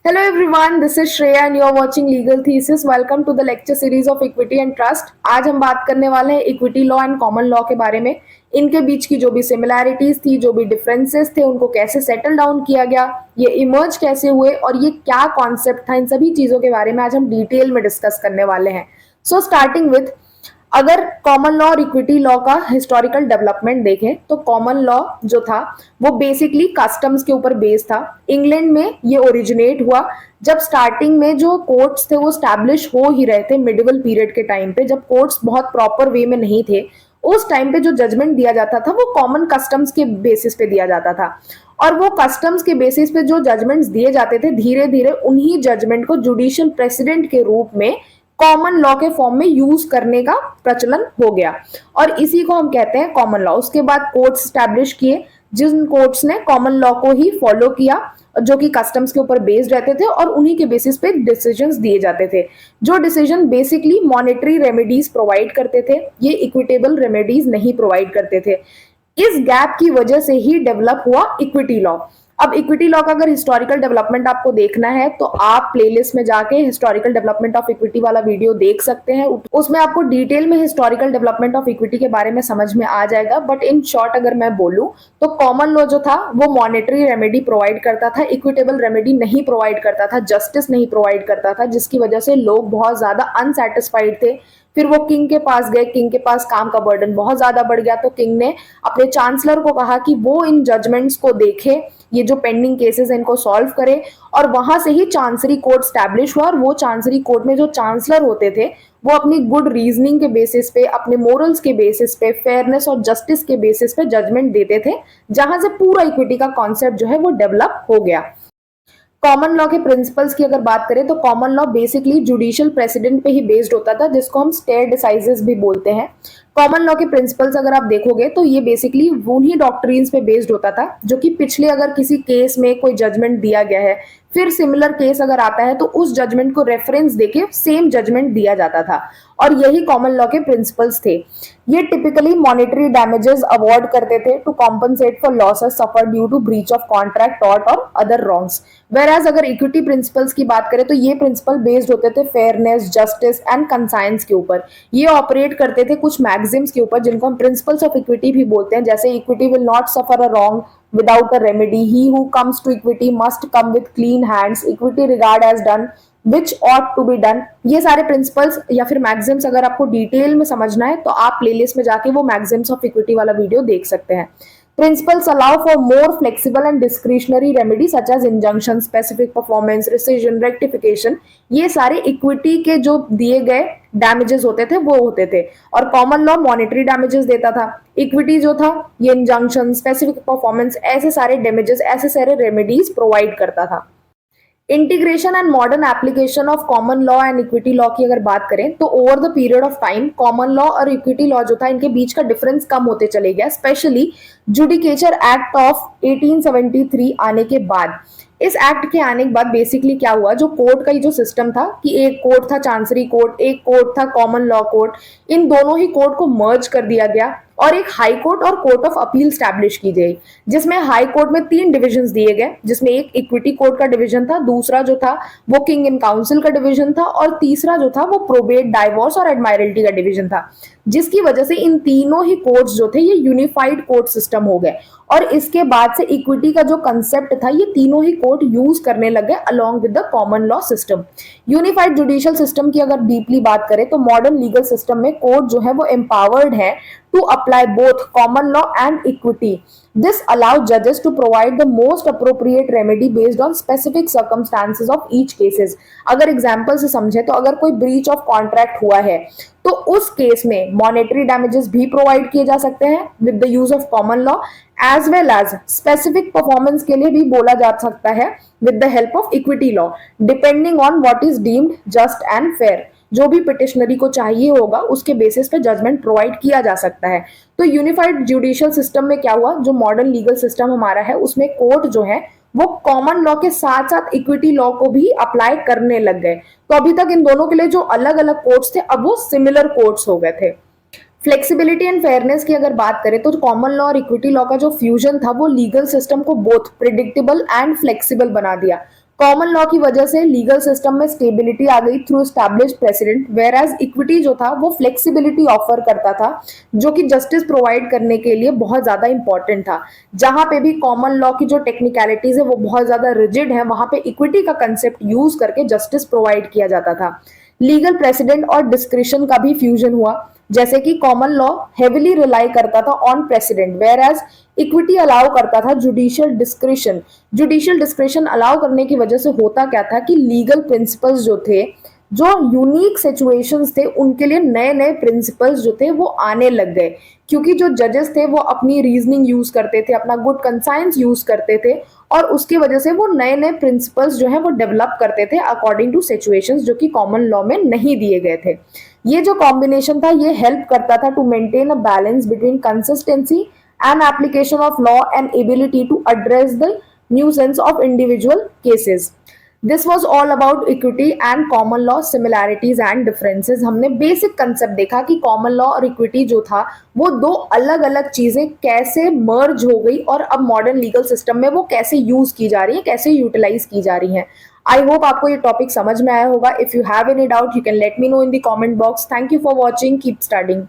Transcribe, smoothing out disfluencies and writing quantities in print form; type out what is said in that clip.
Hello everyone, this is Shreya and you are watching Legal Thesis. Welcome to the lecture series of Equity and Trust. आज हम बात करने वाले हैं equity law and common law के बारे में। इनके बीच की जो भी सिमिलैरिटीज थी, जो भी डिफरेंसेस थे, उनको कैसे सेटल डाउन किया गया, ये इमर्ज कैसे हुए और ये क्या कॉन्सेप्ट था, इन सभी चीजों के बारे में आज हम डिटेल में डिस्कस करने वाले हैं। सो स्टार्टिंग विथ, अगर कॉमन लॉ और इक्विटी लॉ का हिस्टोरिकल डेवलपमेंट देखें तो कॉमन लॉ जो था वो बेसिकली कस्टम्स के ऊपर बेस्ड था। इंग्लैंड में ये ओरिजिनेट हुआ जब स्टार्टिंग में जो कोर्ट्स थे वो स्टैब्लिश हो ही रहे थे मिडिवल पीरियड के टाइम पे, जब कोर्ट्स बहुत प्रॉपर वे में नहीं थे। उस टाइम पे जो जजमेंट दिया जाता था वो कॉमन कस्टम्स के बेसिस पे दिया जाता था, और वो कस्टम्स के बेसिस पे जो जजमेंट्स दिए जाते थे धीरे धीरे उन्हीं जजमेंट को जुडिशियल प्रेसिडेंट के रूप में कॉमन लॉ के फॉर्म में यूज करने का प्रचलन हो गया, और इसी को हम कहते हैं कॉमन लॉ। उसके बाद कोर्ट्स स्टैब्लिश किए जिन कोर्ट्स ने कॉमन लॉ को ही फॉलो किया, जो कि कस्टम्स के ऊपर बेस्ड रहते थे और उन्हीं के बेसिस पे डिसीजंस दिए जाते थे। जो decision basically monetary remedies provide करते थे, ये इक्विटेबल रेमेडीज नहीं प्रोवाइड करते थे। इस गैप की वजह से ही डेवलप हुआ इक्विटी लॉ। अब इक्विटी लॉ का अगर हिस्टोरिकल डेवलपमेंट आपको देखना है तो आप प्लेलिस्ट में जाके हिस्टोरिकल डेवलपमेंट ऑफ इक्विटी वाला वीडियो देख सकते हैं। उसमें आपको डिटेल में हिस्टोरिकल डेवलपमेंट ऑफ इक्विटी के बारे में समझ में आ जाएगा। बट इन शॉर्ट अगर मैं बोलूं तो कॉमन लॉ जो था वो मॉनेटरी रेमेडी प्रोवाइड करता था, इक्विटेबल रेमेडी नहीं प्रोवाइड करता था, जस्टिस नहीं प्रोवाइड करता था, जिसकी वजह से लोग बहुत ज्यादा अनसेटिस्फाइड थे। फिर वो किंग के पास गए, किंग के पास काम का बर्डन बहुत ज्यादा बढ़ गया, तो किंग ने अपने चांसलर को कहा कि वो इन जजमेंट्स को देखे, ये जो पेंडिंग केसेस हैं इनको सॉल्व करे। और वहां से ही चांसरी कोर्ट स्टैब्लिश हुआ, और वो चांसरी कोर्ट में जो चांसलर होते थे वो अपनी गुड रीजनिंग के बेसिस पे, अपने मोरल्स के बेसिस पे, फेयरनेस और जस्टिस के बेसिस पे जजमेंट देते थे, जहां से पूरा इक्विटी का कॉन्सेप्ट जो है वो डेवलप हो गया। कॉमन लॉ के प्रिंसिपल्स की अगर बात करें तो common law basically judicial president पे ही बेस्ड होता था, जिसको हम स्टेयर डिसाइजेस भी बोलते हैं। कॉमन लॉ के प्रिंसिपल्स अगर आप देखोगे तो ये बेसिकली उन्हीं डॉक्ट्रिन्स पे बेस्ड होता था जो कि पिछले अगर किसी केस में कोई जजमेंट दिया गया है, फिर सिमिलर केस अगर आता है तो उस जजमेंट को रेफरेंस देके सेम जजमेंट दिया जाता था, और यही कॉमन लॉ के प्रिंसिपल्स थे। ये टिपिकली मॉनेटरी डैमेजेस अवॉर्ड करते थे to compensate for losses suffered due to breach of contract, tort और अदर रॉन्ग्स। वेराज अगर इक्विटी प्रिंसिपल्स की बात करें तो ये प्रिंसिपल बेस्ड होते थे फेयरनेस, जस्टिस एंड कंसाइंस के ऊपर। ये ऑपरेट करते थे कुछ मैक्सिम्स के ऊपर जिनको हम प्रिंसिपल्स ऑफ इक्विटी भी बोलते हैं, जैसे equity will not suffer a wrong without a remedy, he who comes to equity must come with clean hands, equity regard as done which ought to be done। ये सारे principles या फिर Maxim's अगर आपको डिटेल में समझना है तो आप प्लेलिस्ट में जाके वो मैक्सिम्स ऑफ इक्विटी वाला वीडियो देख सकते हैं। Principles allow for more flexible and discretionary remedies such as injunction, specific performance, rescission, rectification। ये सारे इक्विटी के जो दिए गए डैमेजेस होते थे वो होते थे, और कॉमन लॉ मॉनेटरी डैमेजेस देता था। इक्विटी जो था ये इंजंक्शन, स्पेसिफिक परफॉर्मेंस, ऐसे सारे डैमेजेस, ऐसे सारे रेमेडीज प्रोवाइड करता था। Integration and modern application of common law and equity law की अगर बात करें तो over the period of time common law और इक्विटी लॉ जो था इनके बीच का डिफरेंस कम होते चले गया, स्पेशली जुडिकेचर एक्ट ऑफ 1873 आने के बाद। इस एक्ट के आने के बाद बेसिकली क्या हुआ, जो कोर्ट का ही जो सिस्टम था कि एक कोर्ट था चांसरी कोर्ट, एक कोर्ट था कॉमन लॉ कोर्ट, इन दोनों ही कोर्ट को मर्ज कर दिया गया और एक हाई कोर्ट और कोर्ट ऑफ अपील स्टैब्लिश की गई, जिसमें हाई कोर्ट में 3 डिविजन्स दिए गए, जिसमें एक इक्विटी कोर्ट का डिवीजन था, दूसरा जो था वो किंग इन काउंसिल का डिवीजन था, और तीसरा जो था वो प्रोबेट, डाइवोर्स और एडमायरल्टी का डिवीजन था। जिसकी वजह से इन तीनों ही कोर्ट्स जो थे ये यूनिफाइड कोर्ट सिस्टम हो गए, और इसके बाद से इक्विटी का जो कंसेप्ट था ये तीनों ही कोर्ट यूज करने लगे along with the common law system. Unified judicial system की अगर डीपली बात करें तो मॉडर्न लीगल सिस्टम में कोर्ट जो है वो एम्पावर्ड है to apply both common law and equity. This allows judges to provide the most appropriate remedy based on specific circumstances of each cases। अगर एग्जाम्पल से समझे तो अगर कोई ब्रीच ऑफ कॉन्ट्रैक्ट हुआ है तो उस केस में मॉनेटरी डैमेजेस भी प्रोवाइड किए जा सकते हैं with the use of common law, as well as specific performance के लिए भी बोला जा सकता है with the help of equity law, depending on what is deemed just and fair. जो भी पिटिशनरी को चाहिए होगा उसके बेसिस पे जजमेंट प्रोवाइड किया जा सकता है। तो यूनिफाइड जुडिशियल सिस्टम में क्या हुआ, जो मॉडर्न लीगल सिस्टम हमारा है उसमें कोर्ट जो है वो कॉमन लॉ के साथ साथ इक्विटी लॉ को भी अप्लाई करने लग गए। तो अभी तक इन दोनों के लिए जो अलग अलग कोर्ट्स थे अब वो सिमिलर कोर्ट्स हो गए थे। फ्लेक्सिबिलिटी एंड फेयरनेस की अगर बात करें तो कॉमन लॉ और इक्विटी लॉ का जो फ्यूजन था वो लीगल सिस्टम को बोथ प्रिडिक्टेबल एंड फ्लेक्सिबल बना दिया। कॉमन लॉ की वजह से लीगल सिस्टम में स्टेबिलिटी आ गई through established precedent, whereas equity जो था वो फ्लेक्सिबिलिटी ऑफर करता था, जो कि जस्टिस प्रोवाइड करने के लिए बहुत ज्यादा इंपॉर्टेंट था। जहां पे भी कॉमन लॉ की जो टेक्निकलिटीज है वो बहुत ज्यादा रिजिड है, वहां पे इक्विटी का कंसेप्ट यूज करके जस्टिस प्रोवाइड किया जाता था। लीगल प्रेसिडेंट और डिस्क्रिशन का भी फ्यूजन हुआ, जैसे कि कॉमन लॉ हेविली रिलाई करता था on precedent, whereas equity allow करता था judicial discretion. Judicial discretion allow करने की वजह से होता क्या था कि लीगल प्रिंसिपल्स जो थे, जो यूनिक सिचुएशंस थे, उनके लिए नए नए प्रिंसिपल्स जो थे वो आने लग गए, क्योंकि जो जजेस थे वो अपनी रीजनिंग यूज करते थे, अपना गुड कंसाइंस यूज करते थे, और उसकी वजह से वो नए नए प्रिंसिपल्स जो है वो डेवलप करते थे अकॉर्डिंग टू सिचुएशंस जो कि कॉमन लॉ में नहीं दिए गए थे। ये जो कॉम्बिनेशन था ये हेल्प करता था to maintain a balance between consistency and application of law and ability to address the nuances of individual cases. This was all about equity and common law similarities and differences. हमने basic concept देखा कि common law और equity जो था वो दो अलग अलग चीजें कैसे मर्ज हो गई और अब मॉडर्न लीगल सिस्टम में वो कैसे यूज की जा रही है, कैसे यूटिलाइज की जा रही है। आई होप आपको ये टॉपिक समझ में आया होगा। If you have any doubt you can let me know in the comment box. Thank you for watching, keep studying.